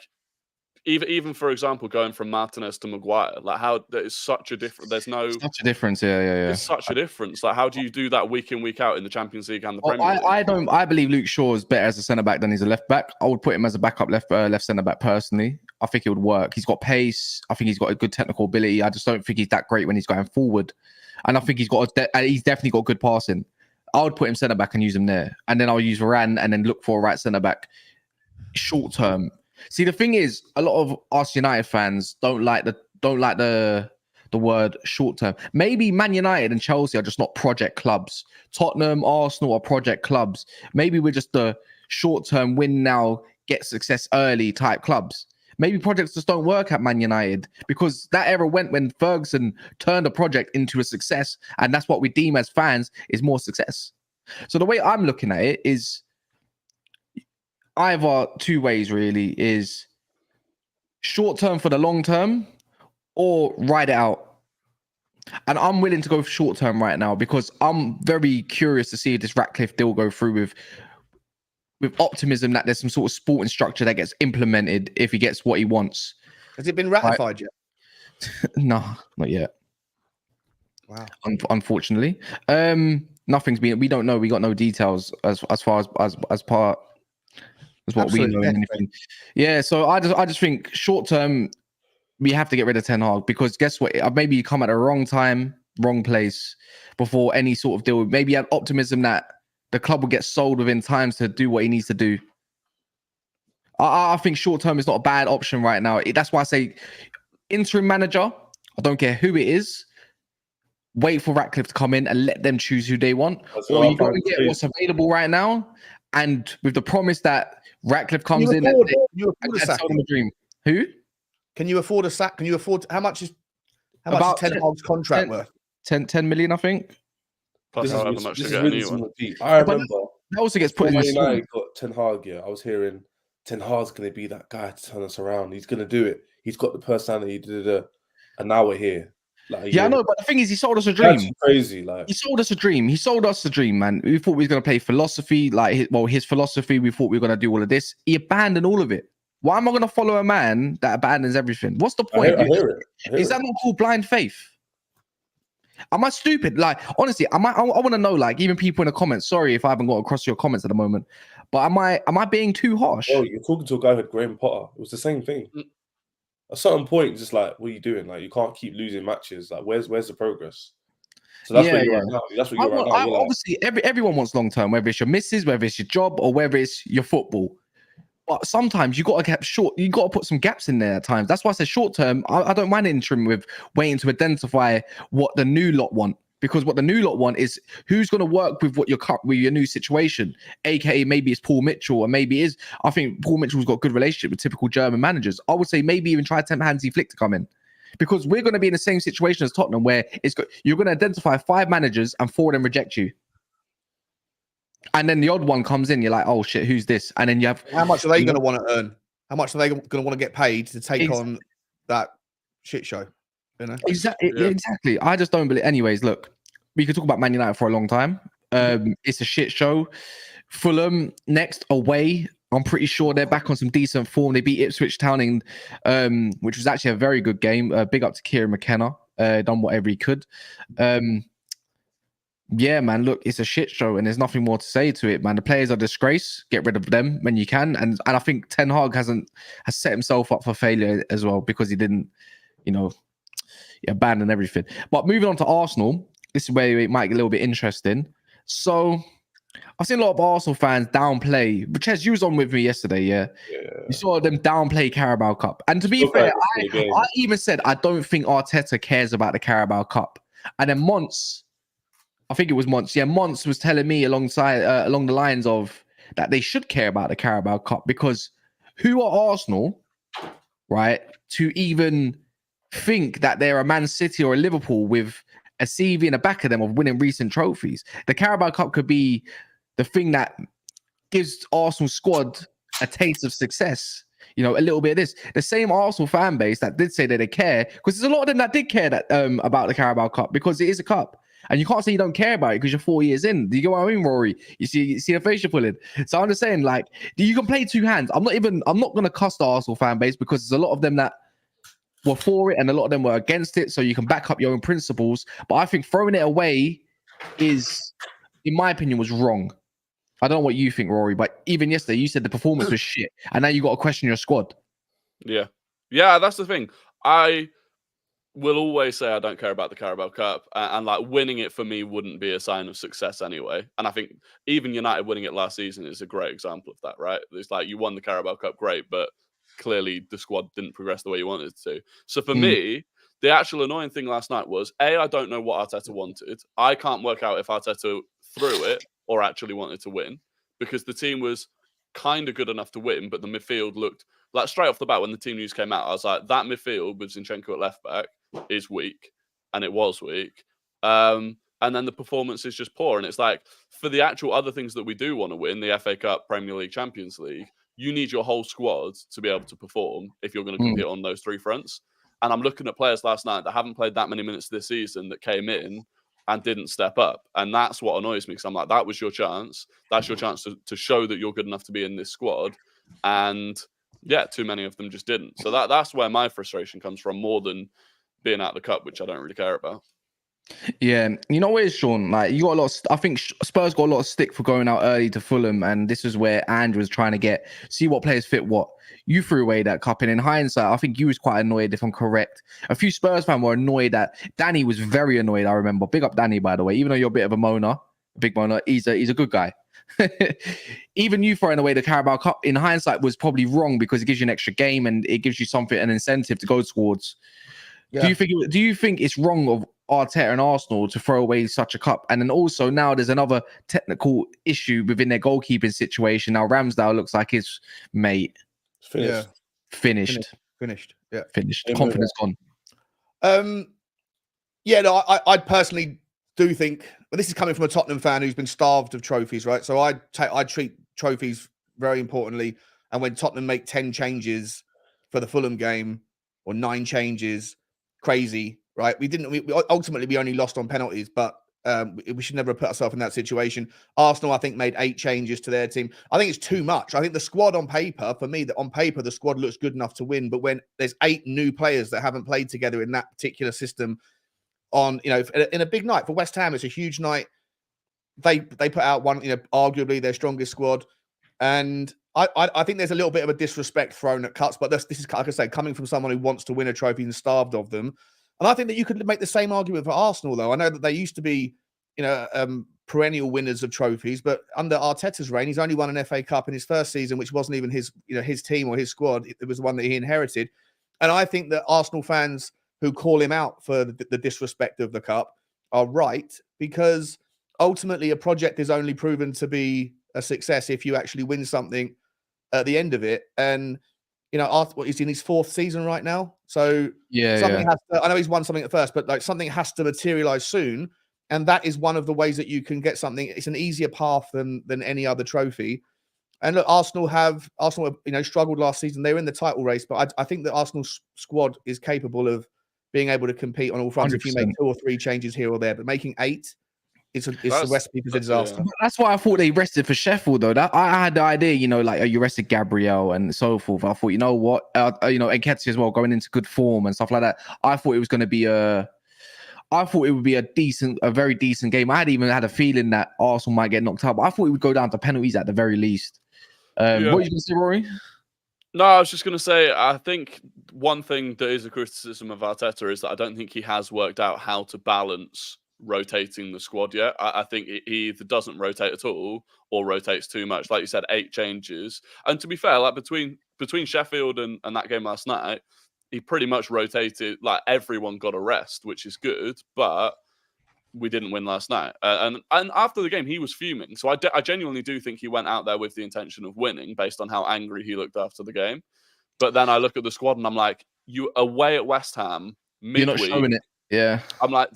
[SPEAKER 3] even for example, going from Martinez to Maguire, like how there is such a difference. There's no
[SPEAKER 1] such a difference. Yeah.
[SPEAKER 3] It's such a difference. Like, how do you do that week in, week out in the Champions League and the Premier League?
[SPEAKER 1] I believe Luke Shaw is better as a centre back than he's a left back. I would put him as a backup left centre back personally. I think it would work. He's got pace. I think he's got a good technical ability. I just don't think he's that great when he's going forward. And I think he's definitely got good passing. I would put him centre back and use him there, and then I'll use Varane and then look for a right centre back short term. See, the thing is, a lot of us United fans don't like the word short term. Maybe Man United and Chelsea are just not project clubs. Tottenham, Arsenal are project clubs. Maybe we're just the short term win now, get success early type clubs. Maybe projects just don't work at Man United because that era went when Ferguson turned a project into a success, and that's what we deem as fans is more success. So the way I'm looking at it is either two ways really, is short term for the long term or ride it out. And I'm willing to go for short term right now because I'm very curious to see if this Ratcliffe deal go through with optimism that there's some sort of sporting structure that gets implemented if he gets what he wants.
[SPEAKER 4] Has it been ratified yet?
[SPEAKER 1] No, not yet.
[SPEAKER 4] Wow.
[SPEAKER 1] Unfortunately, nothing's been. We don't know. We got no details as far as part as what
[SPEAKER 4] Absolutely.
[SPEAKER 1] we know. Anything. Yeah. So I just think short term we have to get rid of Ten Hag because guess what? Maybe you come at the wrong time, wrong place before any sort of deal. Maybe you had optimism that the club will get sold within time to do what he needs to do. I think short term is not a bad option right now. That's why I say interim manager. I don't care who it is. Wait for Ratcliffe to come in and let them choose who they want. Or you got to get what's available right now. And with the promise that Ratcliffe comes in and sell them a dream. Who?
[SPEAKER 4] Can you afford a sack? Can you afford how much is
[SPEAKER 1] About
[SPEAKER 4] Ten Hag's contract worth?
[SPEAKER 1] 10 million, I think.
[SPEAKER 3] Plus however much to get
[SPEAKER 2] really
[SPEAKER 3] a new one.
[SPEAKER 2] I remember
[SPEAKER 1] that also gets put in the
[SPEAKER 2] United got Ten Hag. Yeah, I was hearing Ten Hag's going to be that guy to turn us around. He's going to do it. He's got the personality. And now we're here. Like,
[SPEAKER 1] yeah, I know, but the thing is, he sold us a dream.
[SPEAKER 2] That's crazy. Like,
[SPEAKER 1] he sold us a dream. He sold us a dream, man. We thought we was going to play philosophy, his philosophy. We thought we were going to do all of this. He abandoned all of it. Why am I going to follow a man that abandons everything? What's the point?
[SPEAKER 2] I hear it.
[SPEAKER 1] Is that not called blind faith? Am I stupid? Like, honestly, I want to know, like, even people in the comments. Sorry if I haven't got across your comments at the moment, but am I being too harsh?
[SPEAKER 2] Oh, you're talking to a guy who had Graham Potter. It was the same thing. At a certain point, just like, what are you doing? Like, you can't keep losing matches. Like, where's the progress? So that's where you're right now. That's what you're right now.
[SPEAKER 1] Obviously, everyone wants long term, whether it's your missus, whether it's your job, or whether it's your football. But sometimes you got to get short. You got to put some gaps in there at times. That's why I say short term. I don't mind interim with waiting to identify what the new lot want, because what the new lot want is who's going to work with what your new situation. AKA maybe it's Paul Mitchell, or maybe it is. I think Paul Mitchell's got a good relationship with typical German managers. I would say maybe even try Hansi Flick to come in, because we're going to be in the same situation as Tottenham, where you're going to identify 5 managers and 4 of them reject you. And then the odd one comes in, you're like, oh shit, who's this? And then you have...
[SPEAKER 4] How much are they going to want to earn? How much are they going to want to get paid to take on that shit show? You know?
[SPEAKER 1] Exactly. I just don't believe... Anyways, look, we could talk about Man United for a long time. It's a shit show. Fulham, next, away. I'm pretty sure they're back on some decent form. They beat Ipswich Town, which was actually a very good game. Big up to Kieran McKenna. Done whatever he could. Yeah, man, look, it's a shit show and there's nothing more to say to it, man. The players are a disgrace. Get rid of them when you can. And I think Ten Hag has set himself up for failure as well, because he didn't, abandon everything. But moving on to Arsenal, this is where it might get a little bit interesting. So I've seen a lot of Arsenal fans downplay, Ches, you was on with me yesterday, yeah? You saw them downplay Carabao Cup. And to be fair, I even said I don't think Arteta cares about the Carabao Cup. And then I think it was Monts. Yeah, Monts was telling me along the lines of that they should care about the Carabao Cup, because who are Arsenal right, to even think that they're a Man City or a Liverpool with a CV in the back of them of winning recent trophies. The Carabao Cup could be the thing that gives Arsenal squad a taste of success. You know, a little bit of this. The same Arsenal fan base that did say that they care, because there's a lot of them that did care that about the Carabao Cup because it is a cup. And you can't say you don't care about it because you're 4 years in. Do you get what I mean, Rory? You see the face you're pulling. So I'm just saying, like, you can play two hands. I'm not gonna cuss the Arsenal fan base because there's a lot of them that were for it and a lot of them were against it. So you can back up your own principles. But I think throwing it away is, in my opinion, was wrong. I don't know what you think, Rory, but even yesterday you said the performance was shit, and now you got to question your squad.
[SPEAKER 3] Yeah, that's the thing. I will always say I don't care about the Carabao Cup, and like winning it for me wouldn't be a sign of success anyway. And I think even United winning it last season is a great example of that, right? It's like you won the Carabao Cup, great, but clearly the squad didn't progress the way you wanted it to. So for me, the actual annoying thing last night was I don't know what Arteta wanted. I can't work out if Arteta threw it or actually wanted to win, because the team was kind of good enough to win, but the midfield looked like, straight off the bat when the team news came out, I was like, that midfield with Zinchenko at left back is weak, and it was weak. And then the performance is just poor. And it's like, for the actual other things that we do want to win, the FA Cup, Premier League, Champions League, you need your whole squad to be able to perform if you're going to compete on those three fronts. And I'm looking at players last night that haven't played that many minutes this season that came in and didn't step up. And that's what annoys me, because I'm like, that was your chance. That's your chance to show that you're good enough to be in this squad. And yeah, too many of them just didn't. So that's where my frustration comes from, more than being out of the cup, which I don't really care about.
[SPEAKER 1] Yeah, you know what it is, Sean? Like, you got a lot of, I think Spurs got a lot of stick for going out early to Fulham, and this is where Andrew was trying to see what players fit what. You threw away that cup, and in hindsight, I think you was quite annoyed, if I'm correct. A few Spurs fans were annoyed that Danny was very annoyed, I remember. Big up Danny, by the way. Even though you're a bit of a moaner, big moaner, he's a good guy. Even you throwing away the Carabao Cup in hindsight was probably wrong, because it gives you an extra game and it gives you something, an incentive to go towards. Yeah. Do you think it's wrong of Arteta and Arsenal to throw away such a cup? And then also now there's another technical issue within their goalkeeping situation. Now Ramsdale looks like his mate.
[SPEAKER 2] Finished.
[SPEAKER 4] Yeah.
[SPEAKER 1] Finished. Confidence gone.
[SPEAKER 4] Yeah, no, I personally do think, but this is coming from a Tottenham fan who's been starved of trophies, right? So I treat trophies very importantly. And when Tottenham make 10 changes for the Fulham game, or 9 changes, crazy, right? We ultimately we only lost on penalties, but we should never have put ourselves in that situation. Arsenal, I think, made 8 changes to their team. I think it's too much. I think the squad on paper, for me, on paper, the squad looks good enough to win. But when there's 8 new players that haven't played together in that particular system, on, you know, in a big night for West Ham, it's a huge night. They put out one, you know, arguably their strongest squad, and I think there's a little bit of a disrespect thrown at cuts. But this is, like I say, coming from someone who wants to win a trophy and starved of them. And I think that you could make the same argument for Arsenal, though. I know that they used to be, you know, perennial winners of trophies, but under Arteta's reign, he's only won an FA Cup in his first season, which wasn't even his, you know, his team or his squad. It was the one that he inherited. And I think that Arsenal fans who call him out for the disrespect of the cup are right, because ultimately a project is only proven to be a success if you actually win something at the end of it. And you know, he's in his 4th season right now. So something has to, I know he's won something at first, but like something has to materialize soon. And that is one of the ways that you can get something. It's an easier path than any other trophy. And look, Arsenal, you know, struggled last season. They were in the title race, but I think that Arsenal's squad is capable of being able to compete on all fronts 100%. If you make 2 or 3 changes here or there. But making 8, it's a recipe for disaster.
[SPEAKER 1] That's why I thought they rested for Sheffield, though. That I had the idea, you know, like you rested Gabriel and so forth. I thought, you know what, you know, Nketiah as well, going into good form and stuff like that. I thought it was going to be a very decent game. I had even had a feeling that Arsenal might get knocked out, but I thought it would go down to penalties at the very least. What are you going to say, Rory?
[SPEAKER 3] No, I was just going to say, I think one thing that is a criticism of Arteta is that I don't think he has worked out how to balance rotating the squad yet. I think he either doesn't rotate at all or rotates too much. Like you said, 8 changes. And to be fair, like between Sheffield and that game last night, he pretty much rotated, like everyone got a rest, which is good, but we didn't win last night. And after the game, he was fuming. So I genuinely do think he went out there with the intention of winning based on how angry he looked after the game. But then I look at the squad and I'm like, you away at West Ham
[SPEAKER 1] You're not
[SPEAKER 3] midweek.
[SPEAKER 1] showing it. Yeah.
[SPEAKER 3] I'm like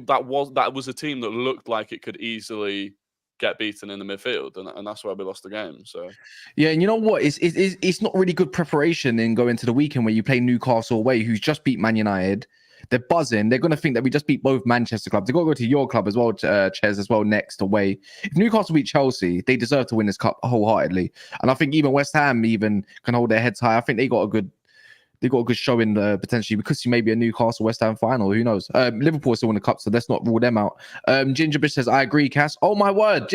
[SPEAKER 3] that was a team that looked like it could easily get beaten in the midfield, and that's why we lost the game. So
[SPEAKER 1] Yeah, and you know what? It's not really good preparation in going to the weekend where you play Newcastle away, who's just beat Man United. They're buzzing. They're going to think that we just beat both Manchester clubs. They've got to go to your club as well, Ches, as well, next away. If Newcastle beat Chelsea, they deserve to win this cup wholeheartedly. And I think even West Ham even can hold their heads high. I think they got a good showing potentially. Because you may be a Newcastle West Ham final. Who knows? Liverpool still win the cup, so let's not rule them out. Ginger Bish says, I agree, Cass. Oh my word,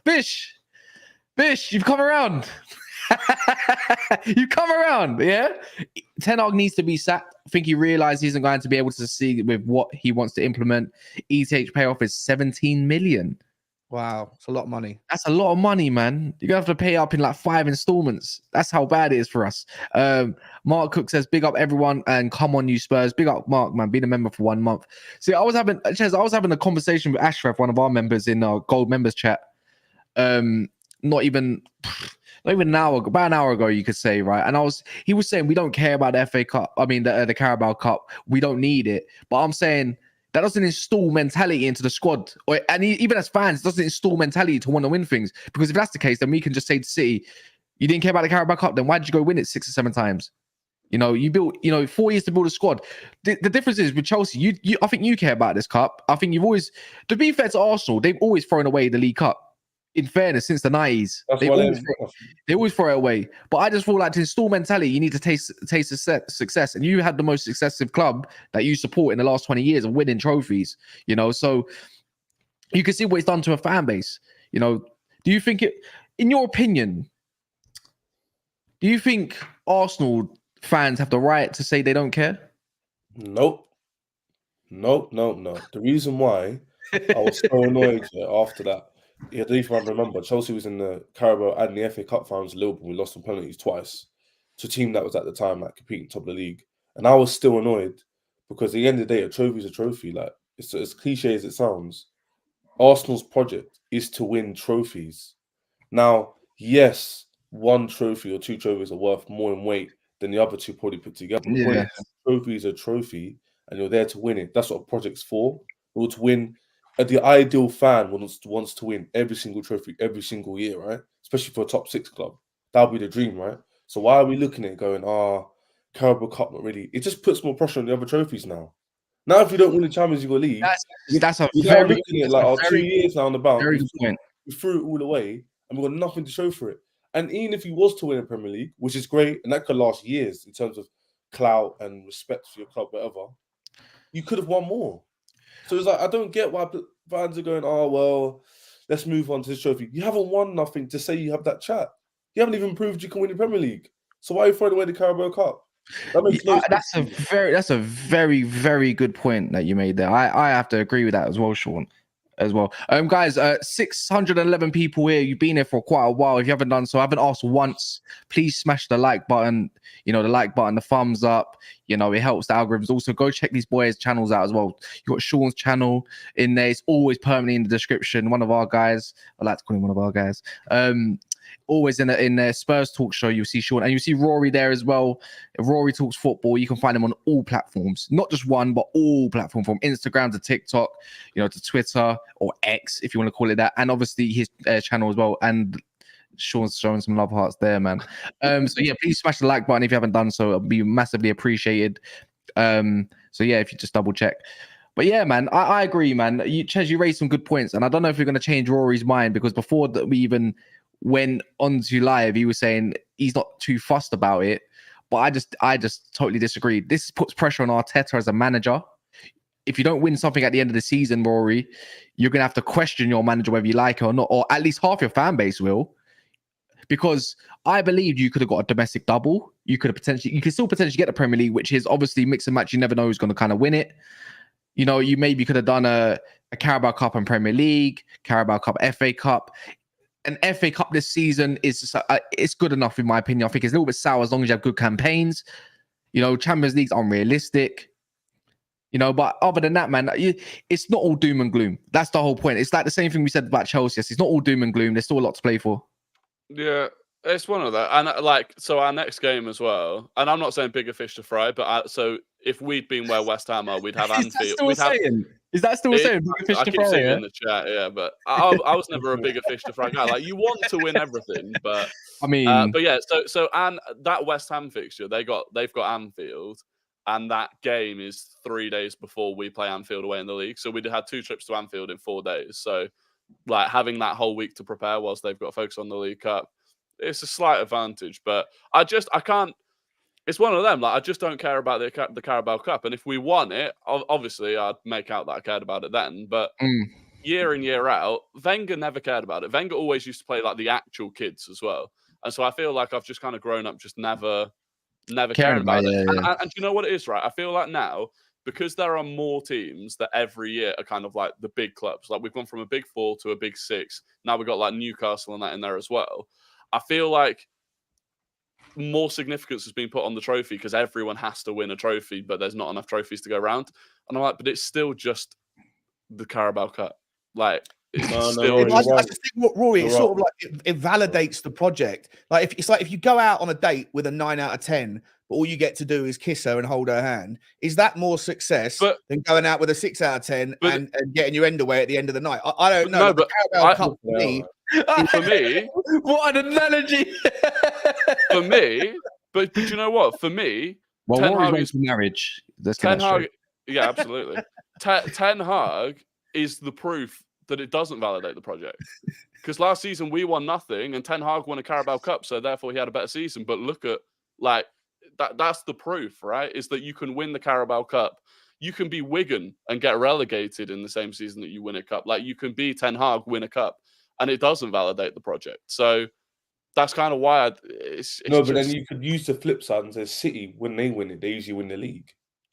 [SPEAKER 1] Bish, you've come around. You come around, yeah. Ten Hag needs to be sacked. I think he realized he isn't going to be able to succeed with what he wants to implement. ETH payoff is 17 million.
[SPEAKER 4] Wow, it's a lot of money.
[SPEAKER 1] That's a lot of money, man. You're gonna have to pay up in like 5 installments. That's how bad it is for us. Mark Cook says, big up everyone and come on you Spurs. Big up Mark, man. Being a member for 1 month. See, I was having a conversation with Ashraf, one of our members in our gold members chat. Not even an hour ago, about an hour ago, you could say, right? And he was saying we don't care about the FA Cup. I mean, the Carabao Cup. We don't need it. But I'm saying that doesn't install mentality into the squad, even as fans, doesn't install mentality to want to win things. Because if that's the case, then we can just say to City, you didn't care about the Carabao Cup, then why did you go win it 6 or 7 times? You built, 4 years to build a squad. The difference is with Chelsea, I think you care about this cup. I think you've always, to be fair to Arsenal, they've always thrown away the League Cup. In fairness, since the 90s, they always throw it away. But I just feel like to install mentality, you need to taste success. And you had the most successive club that you support in the last 20 years of winning trophies, so you can see what it's done to a fan base. Do you think in your opinion, do you think Arsenal fans have the right to say they don't care?
[SPEAKER 2] Nope. The reason why I was so annoyed after that, I don't even remember. Chelsea was in the Carabao and the FA Cup finals. Liverpool, we lost on penalties twice to a team that was at the time like competing top of the league, and I was still annoyed because at the end of the day, a trophy is a trophy. Like it's as cliche as it sounds. Arsenal's project is to win trophies. Now, yes, 1 trophy or 2 trophies are worth more in weight than the other 2 probably put together. The point is, a trophy is a trophy, and you're there to win it. That's what a project's for. Or to win. The ideal fan wants to win every single trophy every single year, right? Especially for a top 6 club. That would be the dream, right? So why are we looking at it going, Carabao Cup, not really? It just puts more pressure on the other trophies now. Now, if you don't win the Champions League or League,
[SPEAKER 1] that's a
[SPEAKER 2] we're
[SPEAKER 1] very
[SPEAKER 2] looking at like 2 years now on the bounce.
[SPEAKER 1] Very good point.
[SPEAKER 2] We threw it all away and we've got nothing to show for it. And even if he was to win a Premier League, which is great, and that could last years in terms of clout and respect for your club, whatever, you could have won more. So it's like, I don't get why fans are going, well, let's move on to this trophy. You haven't won nothing to say you have that chat. You haven't even proved you can win the Premier League. So why are you throwing away the Carabao Cup? That makes no sense.
[SPEAKER 1] That's a very, very good point that you made there. I have to agree with that as well, Sean. As well, guys, 611 people here. You've been here for quite a while. If you haven't done so, I haven't asked once. Please smash the like button. The like button, the thumbs up. It helps the algorithms. Also, go check these boys' channels out as well. You got Sean's channel in there. It's always permanently in the description. One of our guys. I like to call him one of our guys. Always in the Spurs Talk show, you'll see Sean and you see Rory there as well. If Rory Talks Football, you can find him on all platforms, not just one, but all platforms, from Instagram to TikTok, to Twitter or X, if you want to call it that, and obviously his channel as well. And Sean's showing some love hearts there, man. So yeah, please smash the like button if you haven't done so. It'll be massively appreciated. So yeah, if you just double check. But yeah, man, I agree, man. Ches, you raised some good points, and I don't know if you're going to change Rory's mind, because before that we even went onto live, he was saying he's not too fussed about it. But I just totally disagree. This puts pressure on Arteta as a manager. If you don't win something at the end of the season, Rory, you're going to have to question your manager whether you like it or not, or at least half your fan base will. Because I believe you could have got a domestic double. You could still potentially get the Premier League, which is obviously mix and match. You never know who's going to kind of win it. You maybe could have done a Carabao Cup and Premier League, Carabao Cup, FA Cup. An FA Cup this season is it's good enough, in my opinion. I think it's a little bit sour as long as you have good campaigns. Champions League's unrealistic. But other than that, man, it's not all doom and gloom. That's the whole point. It's like the same thing we said about Chelsea. It's not all doom and gloom. There's still a lot to play for.
[SPEAKER 3] Yeah, It's one of that, and so our next game as well. And I'm not saying bigger fish to fry, but so if we'd been where West Ham are, we'd have Anfield.
[SPEAKER 1] Is that still saying bigger fish
[SPEAKER 3] I
[SPEAKER 1] to
[SPEAKER 3] keep
[SPEAKER 1] fry?
[SPEAKER 3] seeing it
[SPEAKER 1] Yeah?
[SPEAKER 3] in the chat, yeah, but I was never a bigger fish to fry guy. Like, you want to win everything, but
[SPEAKER 1] I mean,
[SPEAKER 3] but yeah. So and that West Ham fixture, they've got Anfield, and that game is 3 days before we play Anfield away in the league. So we'd had 2 trips to Anfield in 4 days. So like having that whole week to prepare whilst they've got to focus on the League Cup, it's a slight advantage. But I can't. It's one of them. Like, I just don't care about the Carabao Cup. And if we won it, obviously I'd make out that I cared about it then. But year in, year out, Wenger never cared about it. Wenger always used to play like the actual kids as well. And so I feel like I've just kind of grown up just never caring about it.
[SPEAKER 1] Yeah.
[SPEAKER 3] And you know what it is, right? I feel like now, because there are more teams that every year are kind of like the big clubs. Like, we've gone from a big 4 to a big 6. Now we've got like Newcastle and that in there as well. I feel like more significance has been put on the trophy because everyone has to win a trophy, but there's not enough trophies to go around. And I'm like, but it's still just the Carabao Cup. Like, it's still.
[SPEAKER 4] I just think, Rory, it's sort of like it validates the project. Like, if you go out on a date with a 9 out of 10, but all you get to do is kiss her and hold her hand, is that more success than going out with a 6 out of 10 and getting your end away at the end of the night? I don't know.
[SPEAKER 3] No, but
[SPEAKER 4] Carabao Cup
[SPEAKER 3] for me,
[SPEAKER 1] what an analogy!
[SPEAKER 3] For me, but you know what? For me,
[SPEAKER 1] well,
[SPEAKER 3] Ten
[SPEAKER 1] Rory
[SPEAKER 3] Hag
[SPEAKER 1] wants marriage.
[SPEAKER 3] Ten Hag, yeah, absolutely. Ten Hag is the proof that it doesn't validate the project. Because last season we won nothing, and Ten Hag won a Carabao Cup, so therefore he had a better season. But look at that's the proof, right? Is that you can win the Carabao Cup. You can be Wigan and get relegated in the same season that you win a cup. Like, you can be Ten Hag, win a cup, and it doesn't validate the project. So that's kind of why it's
[SPEAKER 2] no, but then you could use the flip side and say City, when they win it, they usually win the league.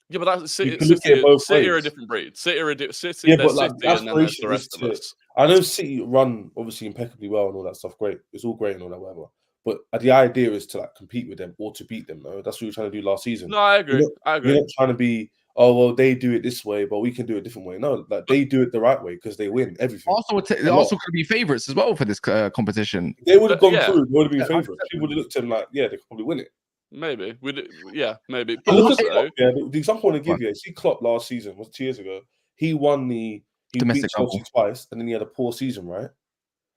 [SPEAKER 3] Yeah, but that's City are a different breed. City are City,
[SPEAKER 2] yeah, but like,
[SPEAKER 3] City, and then there's the rest of us.
[SPEAKER 2] I know City run obviously impeccably well and all that stuff. Great, it's all great and all that, whatever. But the idea is to like compete with them or to beat them. No, that's what you're trying to do last season.
[SPEAKER 3] No, I agree.
[SPEAKER 2] You're not trying to be, oh well, they do it this way, but we can do it a different way. No, like, they do it the right way because they win everything.
[SPEAKER 1] They're also going to be favourites as well for this competition.
[SPEAKER 2] They would have gone through. They would have been favourites. People would have looked at them like, yeah, they could probably win it.
[SPEAKER 3] Maybe. Maybe.
[SPEAKER 2] But look at the example I want to give you. See, Klopp last season, was 2 years ago. He beat Chelsea twice, and then he had a poor season, right?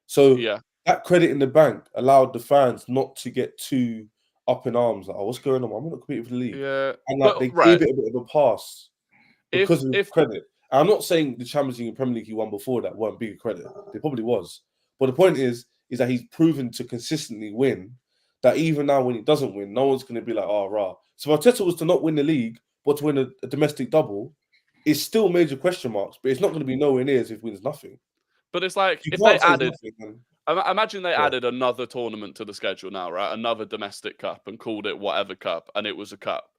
[SPEAKER 2] So that credit in the bank allowed the fans not to get too up in arms. Like, oh, what's going on? I'm not competing for the league.
[SPEAKER 3] Yeah,
[SPEAKER 2] and like, they gave it a bit of a pass because of credit. And I'm not saying the Champions League and Premier League he won before that weren't bigger credit. They probably was. But the point is that he's proven to consistently win. That even now when he doesn't win, no one's going to be like, oh, rah. So if Arteta was to not win the league, but to win a domestic double, it's still major question marks, but it's not going to be nowhere near as if he wins nothing.
[SPEAKER 3] But it's like, if they added, imagine they added another tournament to the schedule now, right? Another domestic cup, and called it whatever cup, and it was a cup.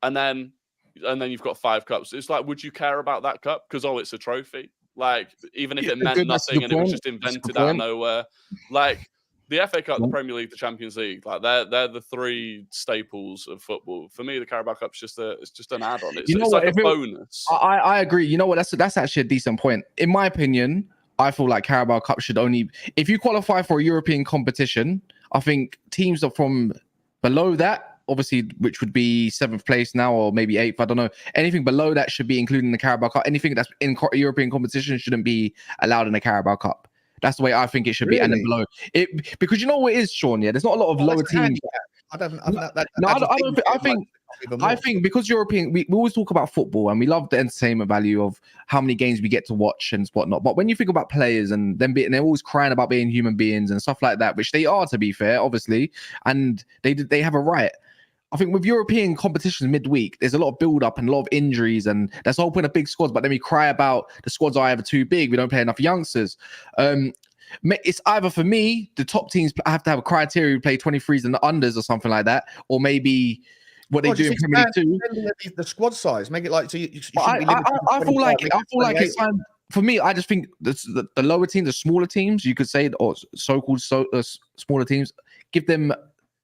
[SPEAKER 3] And then you've got 5 cups. It's like, would you care about that cup? Because, it's a trophy. Like, even if it meant nothing and it was just invented out of nowhere. Like, the FA Cup, the Premier League, the Champions League, like they're the 3 staples of football. For me, the Carabao Cup's just an add-on. It's like a bonus.
[SPEAKER 1] I agree. You know what? That's actually a decent point. In my opinion, I feel like Carabao Cup should only, if you qualify for a European competition, I think teams are from below that, obviously, which would be 7th place now or maybe 8th. I don't know. Anything below that should be included in the Carabao Cup. Anything that's in European competition shouldn't be allowed in the Carabao Cup. That's the way I think it should be. And then below it, because you know what it is, Sean. Yeah, there's not a lot of lower teams. I think because European, we always talk about football and we love the entertainment value of how many games we get to watch and whatnot. But when you think about players and them they're always crying about being human beings and stuff like that, which they are, to be fair, obviously, and they have a right. I think with European competitions midweek, there's a lot of build-up and a lot of injuries, and that's all putting a big squads. But then we cry about the squads are either too big, we don't play enough youngsters. It's either, for me, the top teams have to have a criteria to play 23s and the unders or something like that, or maybe what they do in Premier League too.
[SPEAKER 4] The squad size, make it like so.
[SPEAKER 1] I feel like it's time. For me, I just think the lower teams, the smaller teams, you could say, or so-called smaller teams, give them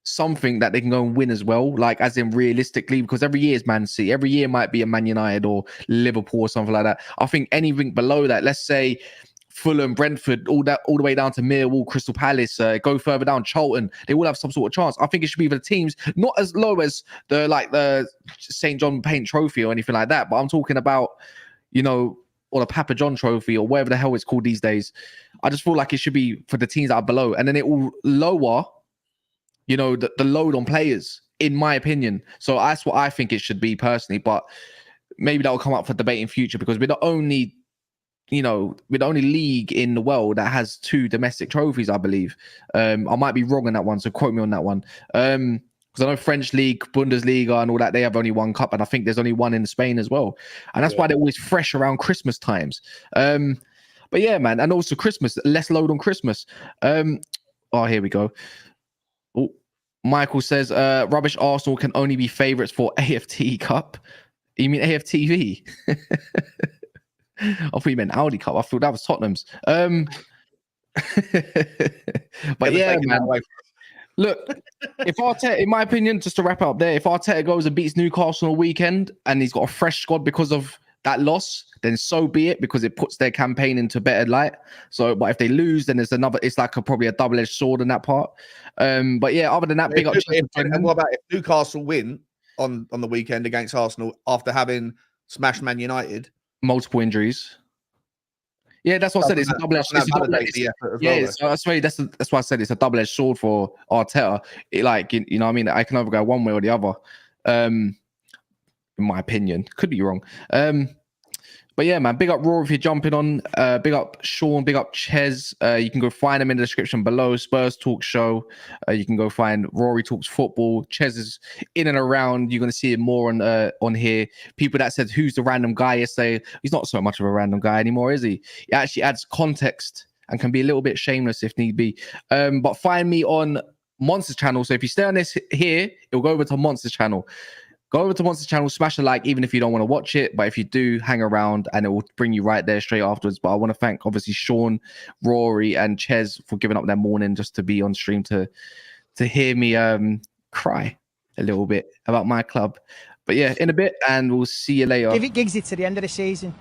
[SPEAKER 1] something that they can go and win as well, like as in realistically, because every year is Man City, every year might be a Man United or Liverpool or something like that. I think anything below that, let's say Fulham, Brentford, all the way down to Millwall, Crystal Palace, go further down, Charlton, they all have some sort of chance. I think it should be for the teams, not as low as the St. John Paint Trophy or anything like that, but I'm talking about, or the Papa John Trophy or whatever the hell it's called these days. I just feel like it should be for the teams that are below, and then it will lower, the load on players, in my opinion. So that's what I think it should be personally, but maybe that will come up for debate in future, because we're the only league in the world that has 2 domestic trophies, I believe. I might be wrong on that one, so quote me on that one. Because I know French League, Bundesliga, and all that, they have only 1 cup, and I think there's only 1 in Spain as well. And that's why they're always fresh around Christmas times. But yeah, man, and also Christmas, less load on Christmas. Oh, here we go. Oh, Michael says, rubbish Arsenal can only be favourites for AFT Cup. You mean AFTV? I thought you meant Audi Cup. I thought that was Tottenham's. But yeah, man. Look, if Arteta, in my opinion, just to wrap up there, if Arteta goes and beats Newcastle on a weekend and he's got a fresh squad because of that loss, then so be it, because it puts their campaign into better light. So, but if they lose, then it's like probably a double-edged sword in that part. But yeah, other than that, big up.
[SPEAKER 4] And what about if Newcastle win on the weekend against Arsenal after having smashed Man United?
[SPEAKER 1] Multiple injuries. Yeah, that's what I said. It's a double-edged sword. That's why I said it's a double-edged sword for Arteta. What I mean? I can either go one way or the other. In my opinion, could be wrong. But yeah, man, big up Rory if you're jumping on. Big up Sean, big up Ches. You can go find them in the description below. Spurs Talk Show. You can go find Rory Talks Football. Ches is in and around. You're going to see it more on here. People that said, who's the random guy yesterday? He's not so much of a random guy anymore, is he? He actually adds context and can be a little bit shameless if need be. But find me on Monster's channel. So if you stay on this here, it'll go over to Monster's channel. Go over to Monster's channel, smash a like, even if you don't want to watch it. But if you do, hang around and it will bring you right there straight afterwards. But I want to thank, obviously, Sean, Rory, and Ches for giving up their morning just to be on stream to hear me cry a little bit about my club. But yeah, in a bit, and we'll see you later.
[SPEAKER 5] Give it Giggsy to the end of the season.